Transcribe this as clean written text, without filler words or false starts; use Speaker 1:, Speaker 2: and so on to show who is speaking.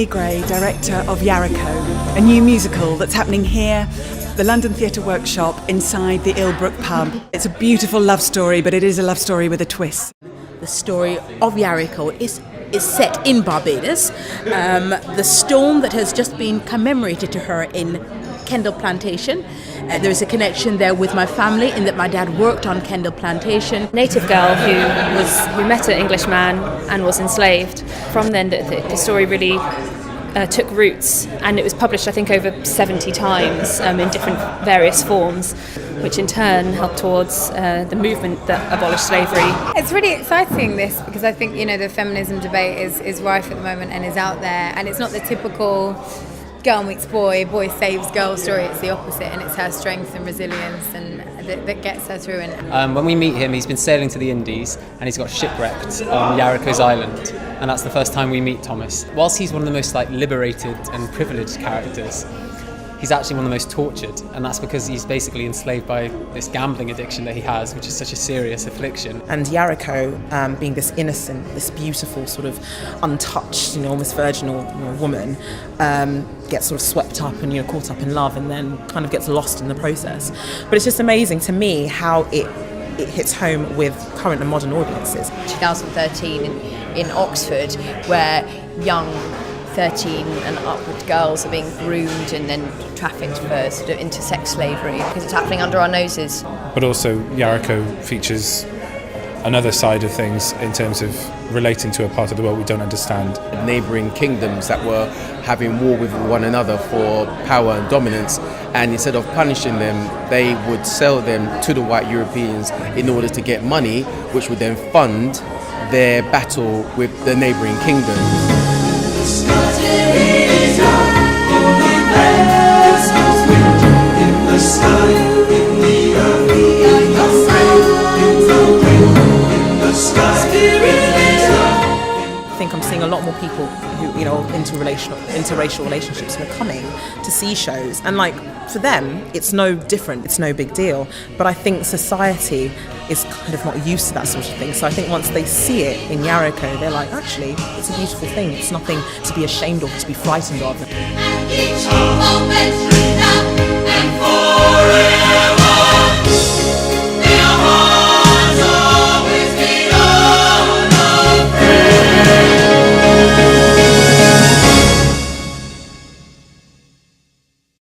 Speaker 1: Emily Gray, director of Yarico, a new musical that's happening here, the London Theatre Workshop, inside the Ilbrook pub. It's a beautiful love story, but it is a love story with a twist.
Speaker 2: The story of Yarico is set in Barbados. The storm that has just been commemorated to her in Kendal Plantation. There is a connection there with my family in that my dad worked on Kendal Plantation.
Speaker 3: Native girl who met an English man and was enslaved. From then, the story really took roots, and it was published, I think, over 70 times in different various forms, which in turn helped towards the movement that abolished slavery.
Speaker 4: It's really exciting, this, because I think, the feminism debate is rife at the moment and is out there, and it's not the typical girl meets boy, boy saves girl story. It's the opposite, and it's her strength and resilience and that gets her through. And
Speaker 5: when we meet him, he's been sailing to the Indies and he's got shipwrecked on Yarico's island, and that's the first time we meet Thomas. Whilst he's one of the most liberated and privileged characters, he's actually one of the most tortured, and that's because he's basically enslaved by this gambling addiction that he has, which is such a serious affliction.
Speaker 6: And Yarico, being this innocent, this beautiful, sort of untouched, almost virginal woman, gets sort of swept up and caught up in love, and then kind of gets lost in the process. But it's just amazing to me how it hits home with current and modern audiences.
Speaker 7: 2013 in Oxford, where young 13 and upward girls are being groomed and then trafficked for sort of into sex slavery, because it's happening under our noses.
Speaker 8: But also Yarico features another side of things in terms of relating to a part of the world we don't understand.
Speaker 9: Neighbouring kingdoms that were having war with one another for power and dominance, and instead of punishing them, they would sell them to the white Europeans in order to get money, which would then fund their battle with the neighbouring kingdoms.
Speaker 6: I think I'm seeing a lot more people who, interracial relationships who are coming to see shows, and for them it's no different, it's no big deal. But I think society is kind of not used to that sort of thing. So I think once they see it in Yarico, they're like, actually, it's a beautiful thing. It's nothing to be ashamed of, to be frightened of.